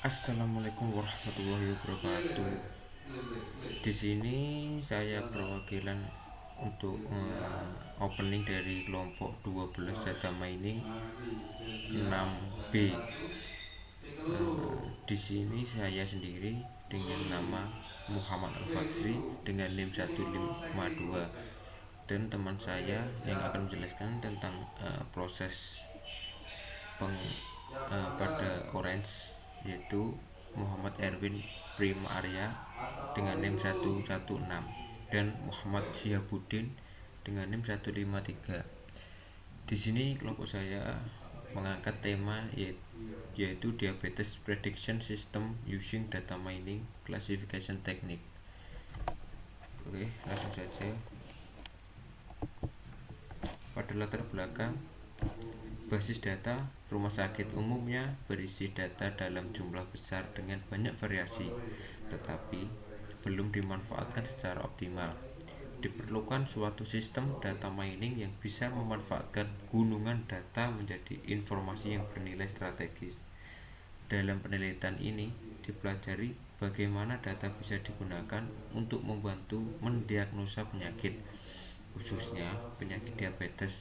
Assalamualaikum warahmatullahi wabarakatuh. Di sini saya perwakilan untuk opening dari kelompok 12 data mining 6B. Di sini saya sendiri dengan nama Muhammad Al-Fajri dengan NIM 152, dan teman saya yang akan menjelaskan tentang proses pada Orange, yaitu Muhammad Erwin Prima Arya dengan NIM 116 dan Muhammad Syihabuddin dengan NIM 153. Di sini kelompok saya mengangkat tema yaitu diabetes prediction system using data mining classification technique. Oke, langsung saja. Pada latar belakang, basis data rumah sakit umumnya berisi data dalam jumlah besar dengan banyak variasi, tetapi belum dimanfaatkan secara optimal. Diperlukan suatu sistem data mining yang bisa memanfaatkan gunungan data menjadi informasi yang bernilai strategis. Dalam penelitian ini dipelajari bagaimana data bisa digunakan untuk membantu mendiagnosa penyakit, khususnya penyakit diabetes.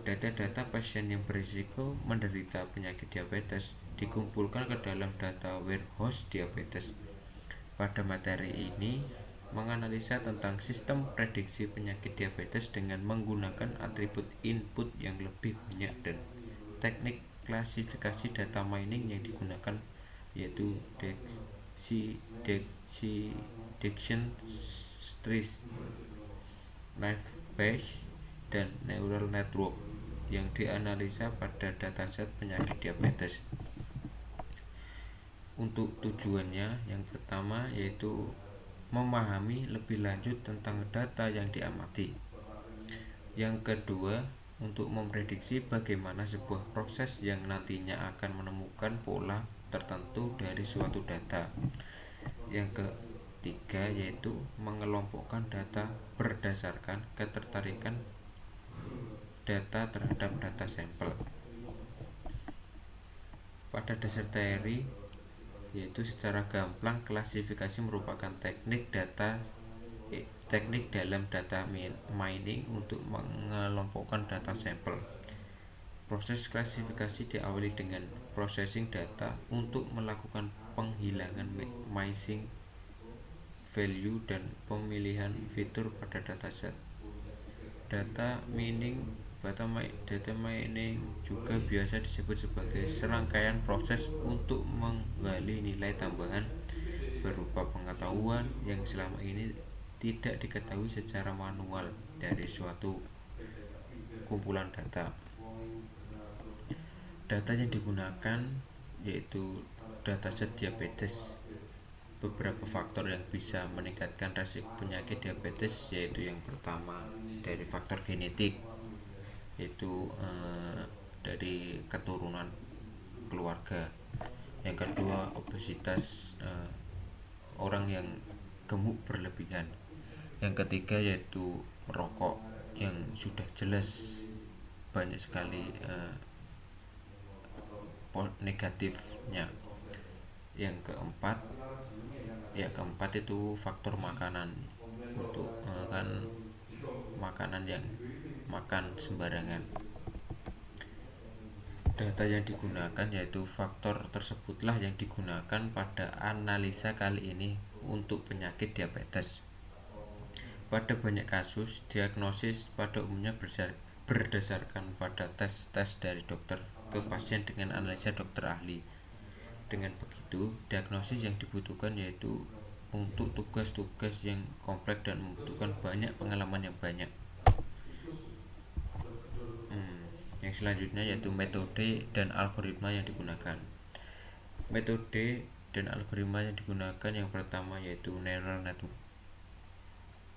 Data-data pasien yang berisiko menderita penyakit diabetes dikumpulkan ke dalam data warehouse diabetes. Pada materi ini menganalisa tentang sistem prediksi penyakit diabetes dengan menggunakan atribut input yang lebih banyak dan teknik klasifikasi data mining yang digunakan, yaitu detection trees, knife base, dan neural network yang dianalisa pada dataset penyakit diabetes. Untuk tujuannya, yang pertama yaitu memahami lebih lanjut tentang data yang diamati. Yang kedua, untuk memprediksi bagaimana sebuah proses yang nantinya akan menemukan pola tertentu dari suatu data. Yang ketiga yaitu mengelompokkan data berdasarkan ketertarikan data terhadap data sampel. Pada dasar teori, yaitu secara gamblang klasifikasi merupakan teknik dalam data mining untuk mengelompokkan data sampel. Proses klasifikasi diawali dengan processing data untuk melakukan penghilangan missing value dan pemilihan fitur pada dataset. Data mining juga biasa disebut sebagai serangkaian proses untuk menggali nilai tambahan berupa pengetahuan yang selama ini tidak diketahui secara manual dari suatu kumpulan data. Data yang digunakan yaitu dataset diabetes. Beberapa faktor yang bisa meningkatkan resiko penyakit diabetes yaitu yang pertama dari faktor genetik, yaitu dari keturunan keluarga. Yang kedua, obesitas, orang yang gemuk berlebihan. Yang ketiga yaitu merokok, yang sudah jelas banyak sekali negatifnya. Yang keempat itu faktor makanan, untuk kan makanan yang makan sembarangan. Data yang digunakan yaitu faktor tersebutlah yang digunakan pada analisa kali ini untuk penyakit diabetes. Pada banyak kasus, diagnosis pada umumnya berdasarkan pada tes dari dokter ke pasien dengan analisa dokter ahli. Dengan begitu, diagnosis yang dibutuhkan yaitu untuk tugas-tugas yang kompleks dan membutuhkan banyak pengalaman yang banyak. Yang selanjutnya yaitu metode dan algoritma yang digunakan. Metode dan algoritma yang digunakan yang pertama yaitu neural network.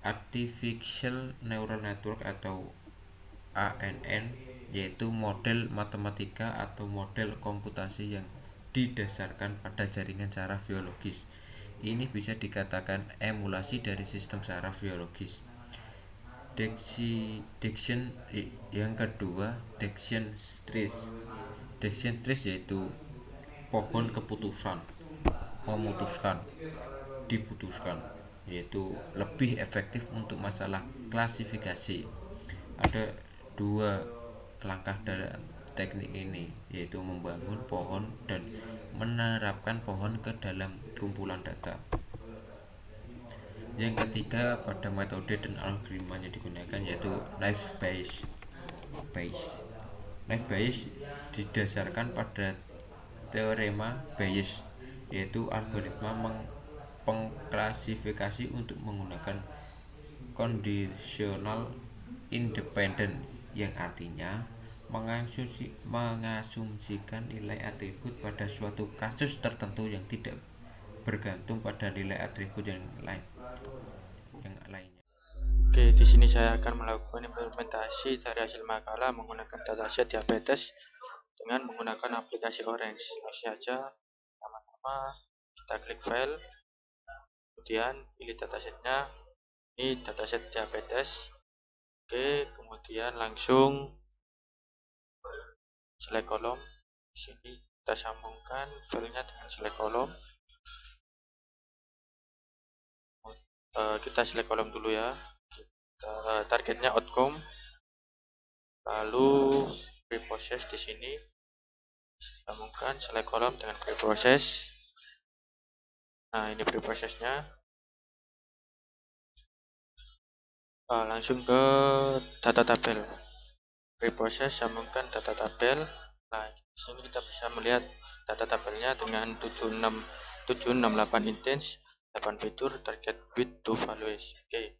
Artificial Neural Network atau ANN yaitu model matematika atau model komputasi yang didasarkan pada jaringan saraf biologis. Ini bisa dikatakan emulasi dari sistem saraf biologis. Yang kedua, Decision trees yaitu pohon keputusan. diputuskan, yaitu lebih efektif untuk masalah klasifikasi. Ada dua langkah dalam teknik ini, yaitu membangun pohon dan menerapkan pohon ke dalam kumpulan data. Yang ketiga, pada metode dan algoritma yang digunakan yaitu naive Bayes. Naive Bayes didasarkan pada teorema Bayes, yaitu algoritma pengklasifikasi untuk menggunakan conditional independent, yang artinya mengasumsikan nilai atribut pada suatu kasus tertentu yang tidak bergantung pada nilai atribut yang lainnya. Oke, di sini saya akan melakukan implementasi dari hasil makalah menggunakan dataset diabetes dengan menggunakan aplikasi Orange. Langsung saja, pertama-tama kita klik file, kemudian pilih datasetnya, ini dataset diabetes. Oke, kemudian langsung select kolom. Di sini kita sambungkan filenya dengan select kolom. Kita select kolom dulu ya. Targetnya outcome, lalu preprocess di sini sambungkan select kolom dengan preprocess. Nah, ini preprocessnya. Langsung ke data tabel, preprocess sambungkan data tabel. Nah, di sini kita bisa melihat data tabelnya dengan 768 instance, 8 fitur, target with 2 values. Oke.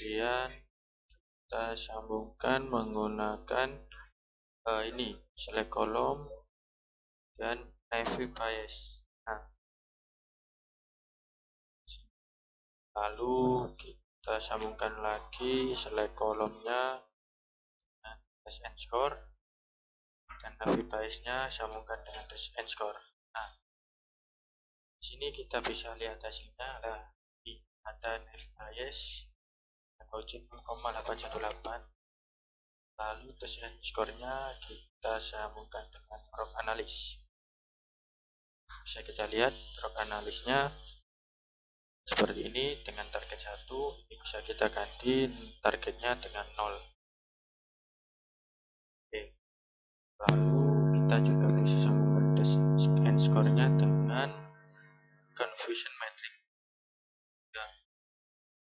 Kemudian kita sambungkan menggunakan ini select kolom dan naive Bayes. Nah, lalu kita sambungkan lagi select kolomnya dengan test and score dan naive Bayesnya sambungkan dengan test and score. Nah, di sini kita bisa lihat hasilnya. Nah, ini ada naive Bayes Gaussian 0,818. Lalu test and score-nya kita sambungkan dengan ROC analysis. Bisa kita lihat ROC analysis-nya seperti ini dengan target 1. Ini bisa kita ganti targetnya dengan 0. Oke. Lalu kita juga bisa sambungkan test and score-nya dengan confusion metric. Nah,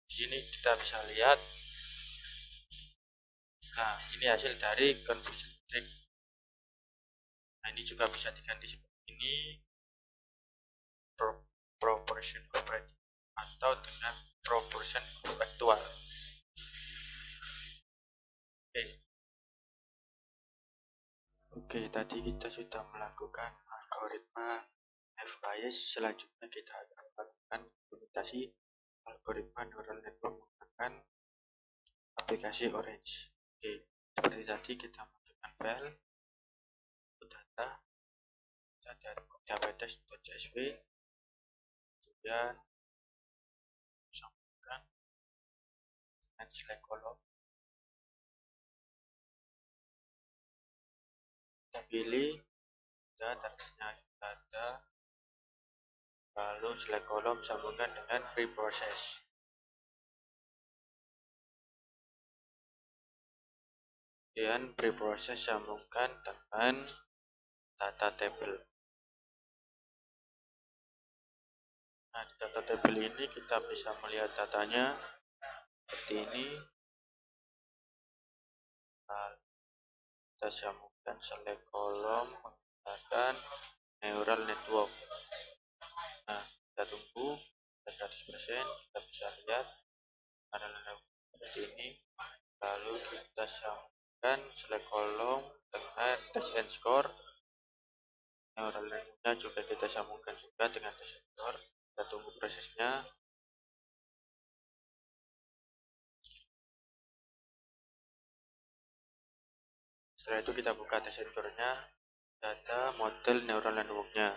di sini kita bisa lihat. Nah, ini hasil dari confusion metric. Nah, ini juga bisa diganti seperti ini, proportion of rate atau dengan proportion of actual. Oke, tadi kita sudah melakukan algoritma naive Bayes. Selanjutnya kita akan melakukan implementasi algoritma neural network menggunakan aplikasi Orange. Oke, seperti tadi kita masukkan file data diabetes.csv, kemudian sambungkan dengan select kolom, kita pilih targetnya data, lalu select kolom sambungkan dengan preprocess. Kemudian preprocess sambungkan dengan data table. Nah, di data table ini kita bisa melihat datanya seperti ini. Nah, kita sambungkan select kolom menggunakan neural network. Nah, kita tunggu 100%, kita bisa lihat neural network seperti ini. Lalu kita sambungkan select kolom dengan test and score. Neural networknya juga kita sambungkan juga dengan test and score. Kita tunggu prosesnya. Setelah itu kita buka test and score-nya, data model neural network-nya.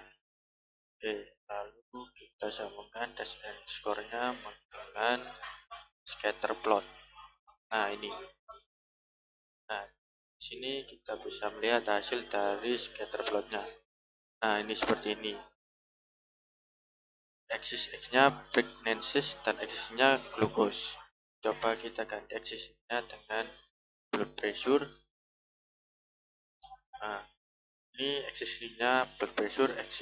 Oke, lalu kita sambungkan test and score-nya dengan scatter plot. Nah, ini. Nah, di sini kita bisa melihat hasil dari scatter plot-nya. Nah, ini seperti ini. Aksis X-nya pregnancies dan X-nya glukos. Coba kita ganti X-nya dengan blood pressure. Nah, ini X-nya blood pressure, X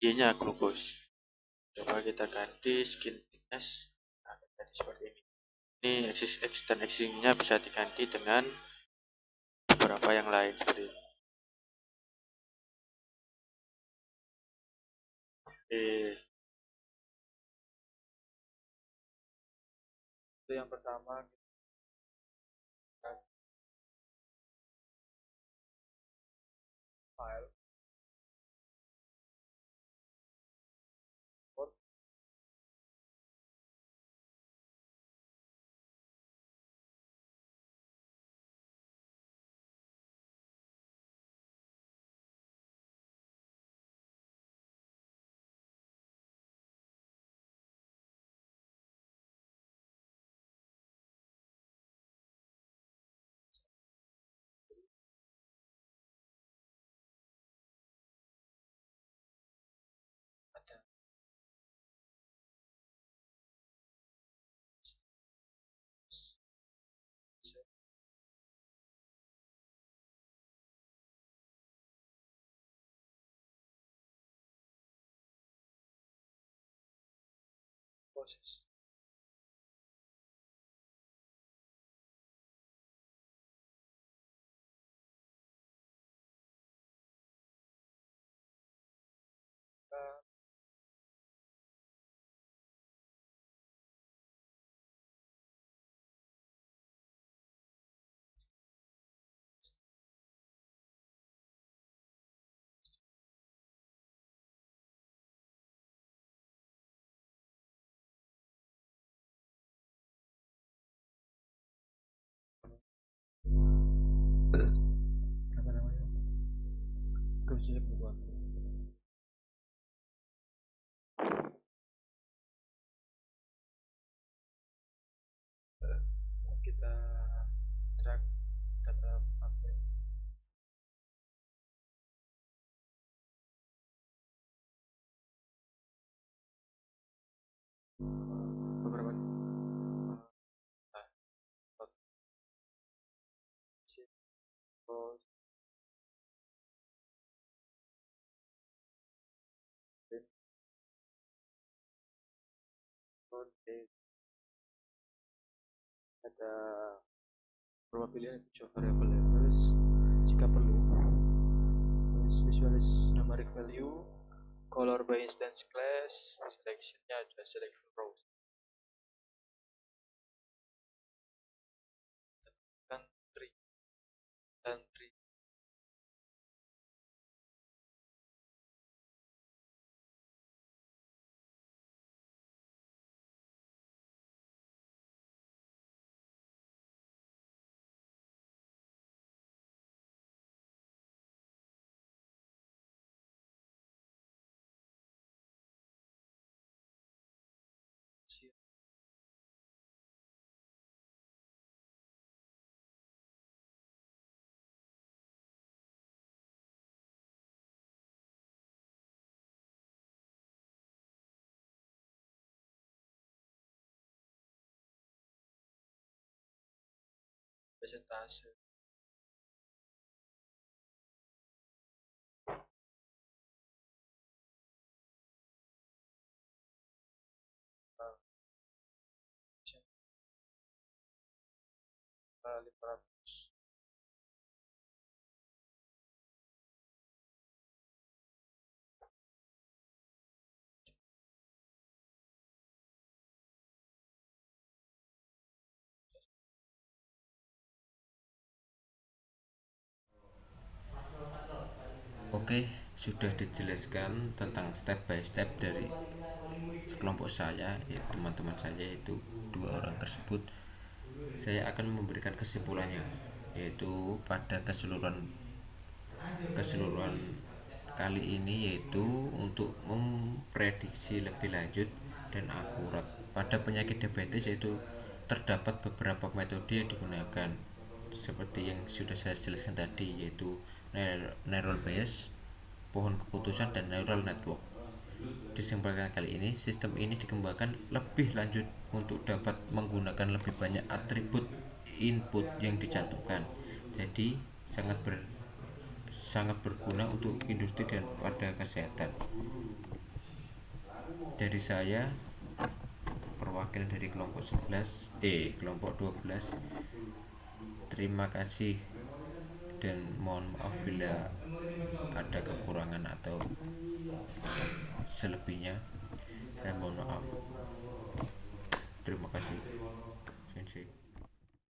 Y-nya glukos. Coba kita ganti skin thickness. Nah, jadi seperti ini. Ini X X dan X-nya bisa diganti dengan beberapa yang lain seperti ini. Itu yang pertama, kita file import ada proses. Apa namanya? Kebijakan kebutuhan. Kita drag data update. Beberapa ada beberapa pilihan show variable labels jika perlu. Visualize numeric value, color by instance class, selectionnya ada select rows. Dan tree dan tree. Presentase. Kali 500. Oke, sudah dijelaskan tentang step by step dari kelompok saya, ya teman-teman saya itu 2 orang tersebut. Saya akan memberikan kesimpulannya, yaitu pada keseluruhan kali ini, yaitu untuk memprediksi lebih lanjut dan akurat pada penyakit diabetes, yaitu terdapat beberapa metode yang digunakan seperti yang sudah saya jelaskan tadi, yaitu neural base, pohon keputusan, dan neural network. Di kesempatan kali ini, sistem ini dikembangkan lebih lanjut untuk dapat menggunakan lebih banyak atribut input yang dicantumkan. Jadi sangat berguna untuk industri dan pada kesehatan. Dari saya, perwakilan dari kelompok 12. Terima kasih dan mohon maaf bila ada kekurangan atau selebihnya. Saya mohon maaf. Terima kasih.